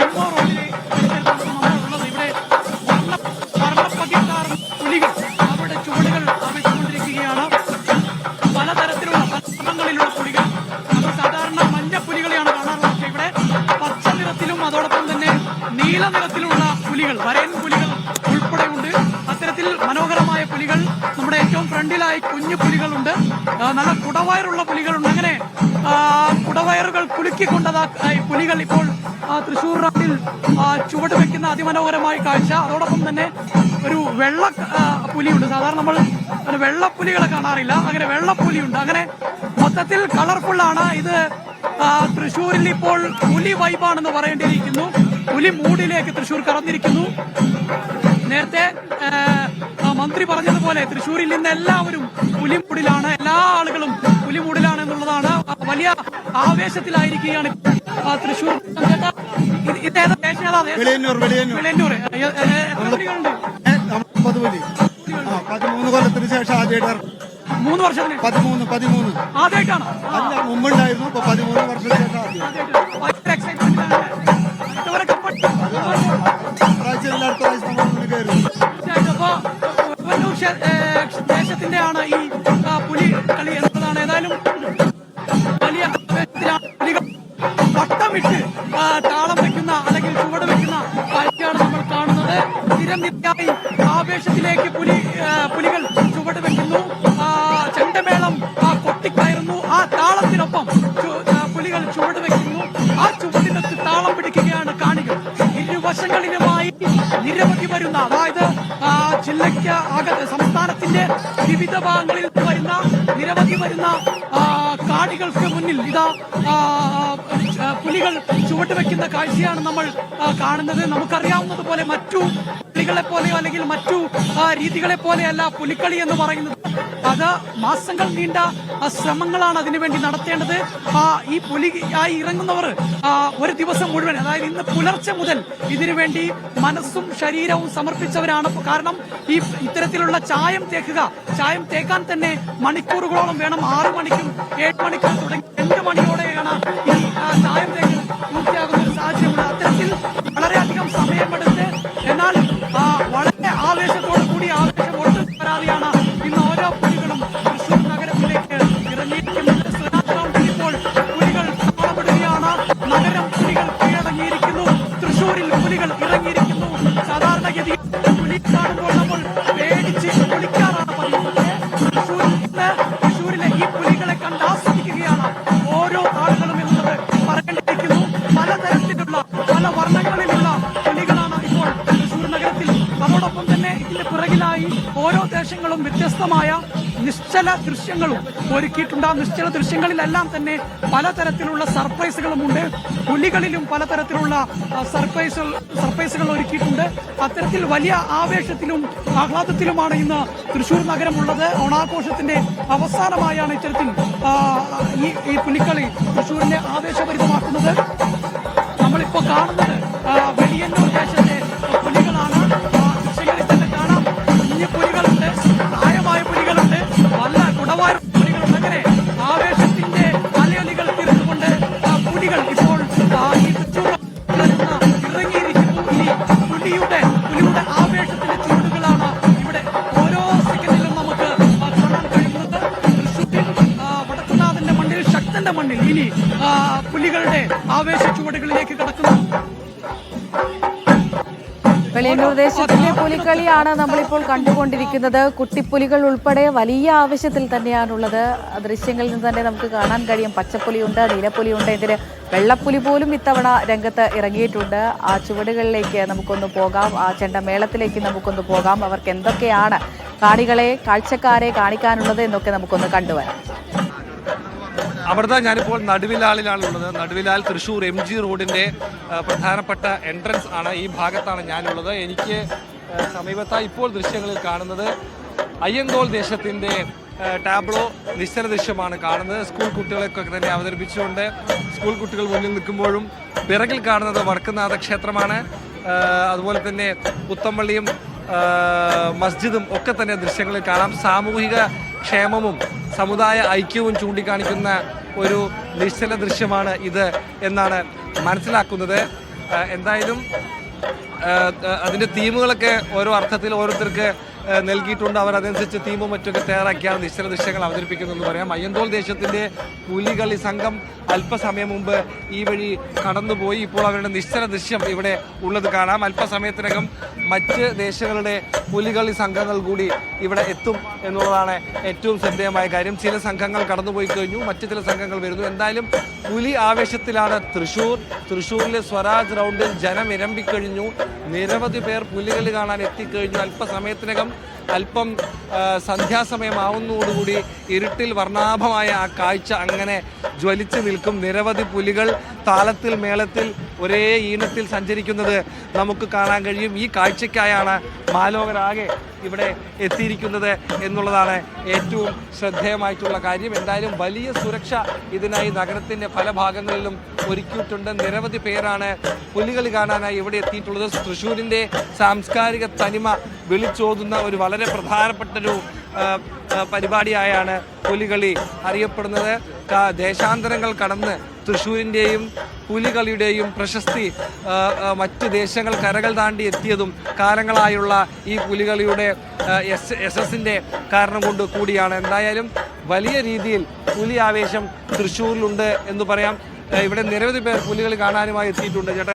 MO റോഡിലെ നമ്മളുള്ളത്. ഇവിടെ വർണ്ണപ്പകിട്ടാർന്ന പുലികൾ അവരുടെ ചുവടുകൾ വെച്ചുകൊണ്ടിരിക്കുകയാണ്. പലതരത്തിലുള്ള വർണ്ണങ്ങളിലുള്ള പുലികൾ. നമ്മൾ സാധാരണ മഞ്ഞ പുലികളെയാണ് കാണാറുള്ളത്. പക്ഷേ ഇവിടെ പച്ച നിറത്തിലും അതോടൊപ്പം തന്നെ നീല നിറത്തിലുള്ള പുലികൾ, വരയൻ പുലികൾ ഉൾപ്പെടെ ഉണ്ട്. അത്തരത്തിൽ മനോഹരമായ പുലികൾ. നമ്മുടെ ഏറ്റവും ഫ്രണ്ടിലായി കുഞ്ഞു പുലികളുണ്ട്, നല്ല കുടവയറുള്ള പുലികളുണ്ട്. അങ്ങനെ കുടവയറുകൾ കുലുക്കിക്കൊണ്ടതാ പുലികൾ ഇപ്പോൾ തൃശ്ശൂർ റോഡിൽ ചുവട് വെക്കുന്ന അതിമനോഹരമായ കാഴ്ച. അതോടൊപ്പം തന്നെ ഒരു വെള്ള പുലിയുണ്ട്. സാധാരണ നമ്മൾ വെള്ളപ്പുലികളെ കാണാറില്ല, അങ്ങനെ വെള്ളപ്പുലിയുണ്ട്. അങ്ങനെ മൊത്തത്തിൽ കളർഫുള്ളാണ് ഇത്. തൃശ്ശൂരിൽ ഇപ്പോൾ പുലി വൈബാണെന്ന് പറയേണ്ടിയിരിക്കുന്നു. പുലി മൂഡിലേക്ക് തൃശ്ശൂർ കടന്നിരിക്കുന്നു. നേരത്തെ മന്ത്രി പറഞ്ഞതുപോലെ തൃശ്ശൂരിൽ നിന്ന് എല്ലാവരും പുലിമൂടിലാണ്, എല്ലാ ആളുകളും പുലിമൂടിലാണ് എന്നുള്ളതാണ്. വലിയ ആവേശത്തിലായിരിക്കുകയാണ് തൃശ്ശൂർ. ഇത് ഏതാ ദേശം? ഏതാ? വെളിയന്നൂർ. 13 കൊല്ലത്തിന് ശേഷം ആദ്യമായിട്ട് 3 വർഷത്തിന് 13 ആദ്യമായിട്ടാണ്. അല്ല, മുമ്പുണ്ടായിരുന്നു. ഇപ്പൊ 13 വർഷത്തിന് ശേഷം ദേശത്തിന്റെ ആണ് ഈ പുലി കളി എന്നതാണ്. ഏതായാലും വലിയ ആവേശത്തിലാണ് പുലികൾ വട്ടമിട്ട് താളം വെക്കുന്ന അല്ലെങ്കിൽ ചുവട് വെക്കുന്ന കാഴ്ചയാണ് നമ്മൾ കാണുന്നത്. നിരനിരയായി ആവേശത്തിലേക്ക് പുലികൾ ചുവട് വെക്കുന്നു. ചെണ്ടമേളം കൊട്ടിക്കയറുന്നു. ആ താളത്തിനൊപ്പം പുലികൾ ചുവട് വെക്കുന്നു. ആ ചുവടിനൊത്ത് താളം പിടിക്കുകയാണ് കാണികൾ. ഇരുവശങ്ങളിലുമായി നിരവധി വരുന്ന, അതായത് ജില്ലയ്ക്ക് സംസ്ഥാനത്തിന്റെ വിവിധ ഭാഗങ്ങളിൽ വരുന്ന നിരവധി വരുന്ന കാണികൾക്ക് മുന്നിൽ ഇതാ പുലികൾ ചുവട് വെക്കുന്ന കാഴ്ചയാണ് നമ്മൾ കാണുന്നത്. നമുക്കറിയാവുന്നതുപോലെ മറ്റു കളികളെ പോലെയോ അല്ലെങ്കിൽ മറ്റു രീതികളെ പോലെയല്ല പുലിക്കളി എന്ന് പറയുന്നത്. അത് മാസങ്ങൾ നീണ്ട ശ്രമങ്ങളാണ് അതിനുവേണ്ടി നടത്തേണ്ടത്. ഈ പുലിയായി ഇറങ്ങുന്നവർ ഒരു ദിവസം മുഴുവൻ, അതായത് ഇന്ന് പുലർച്ചെ മുതൽ ഇതിനുവേണ്ടി മനസ്സും ശരീരവും സമർപ്പിച്ചവരാണ്. കാരണം ഈ ഇത്തരത്തിലുള്ള ചായം തേക്കാൻ തന്നെ മണിക്കൂറുകളോളം വേണം. 6 മണിക്കും 7 മണിക്കും തുടങ്ങി 2 മണിയോടെയാണ് ഈ ചായം തേക്കൽ പൂർത്തിയാകുന്ന ഒരു സാഹചര്യമുണ്ട്. അത്തരത്തിൽ വളരെയധികം സമയമെടുത്ത് എന്നാൽ വളരെ ആവേശത്തോടു കൂടി ആവേശം ഒട്ടും വരാതെയാണ് ഇന്ന് ഓരോ പുലികളും തൃശ്ശൂർ നഗരത്തിലേക്ക് ഇറങ്ങിയിരിക്കുന്നത്. ഇപ്പോൾ പുലികൾ കാണപ്പെടുകയാണ്. നഗരം പുലികൾ കീഴടങ്ങിയിരിക്കുന്നു. തൃശ്ശൂരിൽ പുലികൾ ഇറങ്ങിയിരിക്കുന്നു. സാധാരണഗതിയിൽ പുലി കാണുമ്പോൾ നമ്മൾ പേടിച്ച് കുളിക്കാറാണ് പതിവ്. തൃശ്ശൂരിലെ ഈ പുലികളെ കണ്ട് ആസ്വദിക്കുകയാണ് ഓരോ ആളുകളും എന്നുള്ളത് പറയേണ്ടിയിരിക്കുന്നു. പലതരത്തിലുള്ള പല വർണ്ണങ്ങളിലുള്ള പുലികളാണ് ഇപ്പോൾ തൃശ്ശൂർ നഗരത്തിൽ. അതോടൊപ്പം തന്നെ ഇതിന്റെ പിറകിലായി ഓരോ ദേശങ്ങളും വ്യത്യസ്തമായ നിശ്ചല ദൃശ്യങ്ങളും ഒരുക്കിയിട്ടുണ്ട്. ആ നിശ്ചല ദൃശ്യങ്ങളിലെല്ലാം തന്നെ പലതരത്തിലുള്ള സർപ്രൈസുകളുമുണ്ട്. പുലികളിലും പലതരത്തിലുള്ള സർപ്രൈസുകൾ ഒരുക്കിയിട്ടുണ്ട്. അത്തരത്തിൽ വലിയ ആവേശത്തിലും ആഹ്ലാദത്തിലുമാണ് ഇന്ന് തൃശ്ശൂർ നഗരമുള്ളത്. ഓണാഘോഷത്തിന്റെ അവസാനമായാണ് ഇത്തരത്തിൽ ഈ പുലിക്കളി തൃശ്ശൂരിനെ ആവേശഭരിതമാക്കുന്നത്. നമ്മളിപ്പോ കാണുന്നത് വെളിയന്നൂർ ദേശത്തെ പുലികളാണ്. ദൃശ്യങ്ങളിൽ തന്നെ കാണാം, കുഞ്ഞു പുലികളുണ്ട്, പ്രായമായ പുലികളുണ്ട്, നല്ല കുടവായ പുലികളുണ്ട്. അങ്ങനെ ആവേശത്തിന്റെ അലയലികൾ തീർത്തുകൊണ്ട് പുലികൾ ഇപ്പോൾ ഈ തൃശ്ശൂർ ഇറങ്ങിയിരിക്കുന്നു. ഇനി പുലിയുടെ ആവേശത്തിന്റെ ചൂടുകളാണ് ഇവിടെ ഓരോ സെക്കൻഡിലും നമുക്ക് കാണാൻ കഴിയുന്നത്. തൃശ്ശൂരിൽ വടക്കുന്നാഥന്റെ മണ്ണിൽ, ശക്തന്റെ മണ്ണിൽ ഇനി പുലികളുടെ ആവേശ ചുവടുകളിലേക്ക് കടക്കുന്നു. വെളിയന്നൂർ ദേശത്തിന്റെ പുലിക്കളിയാണ് നമ്മളിപ്പോൾ കണ്ടുകൊണ്ടിരിക്കുന്നത്. കുട്ടിപ്പുലികൾ ഉൾപ്പെടെ വലിയ ആവേശത്തിൽ തന്നെയാണുള്ളത്. ദൃശ്യങ്ങളിൽ നിന്ന് തന്നെ നമുക്ക് കാണാൻ കഴിയും. പച്ചപ്പുലിയുണ്ട്, നീലപ്പുലിയുണ്ട്, ഇതിന് വെള്ളപ്പുലി പോലും ഇത്തവണ രംഗത്ത് ഇറങ്ങിയിട്ടുണ്ട്. ആ ചുവടുകളിലേക്ക് നമുക്കൊന്ന് പോകാം, ആ ചെണ്ടമേളത്തിലേക്ക് നമുക്കൊന്ന് പോകാം. അവർക്ക് എന്തൊക്കെയാണ് കാഴ്ചക്കാരെ കാണിക്കാനുള്ളത് എന്നൊക്കെ നമുക്കൊന്ന് കണ്ടുവരാം. അമൃത, ഞാനിപ്പോൾ നടുവിലാളിലാണുള്ളത്. നടുവിലാൽ തൃശ്ശൂർ MG റോഡിൻ്റെ പ്രധാനപ്പെട്ട എൻട്രൻസ് ആണ്. ഈ ഭാഗത്താണ് ഞാനുള്ളത്. എനിക്ക് സമീപത്തായി ഇപ്പോൾ ദൃശ്യങ്ങളിൽ കാണുന്നത് അയ്യന്തോൾ ദേശത്തിൻ്റെ ടാബ്ലോ നിശ്ചല ദൃശ്യമാണ് കാണുന്നത്. സ്കൂൾ കുട്ടികളെയൊക്കെ തന്നെ അവതരിപ്പിച്ചുകൊണ്ട് സ്കൂൾ കുട്ടികൾ മുന്നിൽ നിൽക്കുമ്പോഴും പിറകിൽ കാണുന്നത് വടക്കുന്നാഥ ക്ഷേത്രമാണ്. അതുപോലെ തന്നെ പുത്തമ്പള്ളിയും മസ്ജിദും ഒക്കെ തന്നെ ദൃശ്യങ്ങളിൽ കാണാം. സാമൂഹിക ക്ഷേമവും സമുദായ ഐക്യവും ചൂണ്ടിക്കാണിക്കുന്ന ഒരു നിശ്ചല ദൃശ്യമാണ് ഇത് എന്നാണ് മനസ്സിലാക്കുന്നത്. എന്തായാലും അതിൻ്റെ തീമുകളൊക്കെ ഓരോ അർത്ഥത്തിൽ ഓരോരുത്തർക്ക് നൽകിയിട്ടുണ്ട്. അവർ അതനുസരിച്ച് തീമും മറ്റൊക്കെ തയ്യാറാക്കിയാണ് നിശ്ചല ദൃശ്യങ്ങൾ അവതരിപ്പിക്കുന്നതെന്ന് പറയാം. അയ്യന്തോൾ ദേശത്തിൻ്റെ പുലികളി സംഘം അല്പസമയം മുമ്പ് ഈ വഴി കടന്നുപോയി. ഇപ്പോൾ അവരുടെ നിശ്ചല ദൃശ്യം ഇവിടെ ഉള്ളത് കാണാം. അല്പസമയത്തിനകം മറ്റ് ദേശങ്ങളുടെ പുലികളി സംഘങ്ങൾ കൂടി ഇവിടെ എത്തും എന്നുള്ളതാണ് ഏറ്റവും ശ്രദ്ധേയമായ കാര്യം. ചില സംഘങ്ങൾ കടന്നുപോയി കഴിഞ്ഞു, മറ്റു ചില സംഘങ്ങൾ വരുന്നു. എന്തായാലും പുലി ആവേശത്തിലാണ് തൃശ്ശൂരിലെ സ്വരാജ് റൗണ്ടിൽ ജനം ഇരമ്പിക്കഴിഞ്ഞു. നിരവധി പേർ പുലികളി കാണാൻ എത്തിക്കഴിഞ്ഞു. അല്പസമയത്തിനകം അല്പം സന്ധ്യാസമയമാവുന്നതോടുകൂടി ഇരുട്ടിൽ വർണ്ണാഭമായ ആ കാഴ്ച അങ്ങനെ ജ്വലിച്ചു നിൽക്കും. നിരവധി പുലികൾ താളത്തിൽ മേളത്തിൽ ഒരേ ഈണത്തിൽ സഞ്ചരിക്കുന്നത് നമുക്ക് കാണാൻ കഴിയും. ഈ കാഴ്ചയ്ക്കായാണ് മാലോകരാകെ ഇവിടെ എത്തിയിരിക്കുന്നത് എന്നുള്ളതാണ് ഏറ്റവും ശ്രദ്ധേയമായിട്ടുള്ള കാര്യം. എന്തായാലും വലിയ സുരക്ഷ ഇതിനായി നഗരത്തിൻ്റെ പല ഭാഗങ്ങളിലും ഒരുക്കിയിട്ടുണ്ട്. നിരവധി പേരാണ് പുലികളി കാണാനായി ഇവിടെ എത്തിയിട്ടുള്ളത്. തൃശ്ശൂരിൻ്റെ സാംസ്കാരിക തനിമ വിളിച്ചോതുന്ന ഒരു വളരെ പ്രധാനപ്പെട്ടൊരു പരിപാടിയായാണ് പുലികളി അറിയപ്പെടുന്നത്. ദേശാന്തരങ്ങൾ കടന്ന് തൃശ്ശൂരിൻ്റെയും പുലികളിയുടെയും പ്രശസ്തി മറ്റ് ദേശങ്ങൾ കരകൾ താണ്ടി എത്തിയതും കാലങ്ങളായുള്ള ഈ പുലികളിയുടെ യശസ്സിൻ്റെ കാരണം കൊണ്ട് കൂടിയാണ്. എന്തായാലും വലിയ രീതിയിൽ പുലി ആവേശം തൃശ്ശൂരിലുണ്ട് എന്ന് പറയാം. ഇവിടെ നിരവധി പേർ പുലികളി കാണാനുമായി എത്തിയിട്ടുണ്ട്. ചേട്ടാ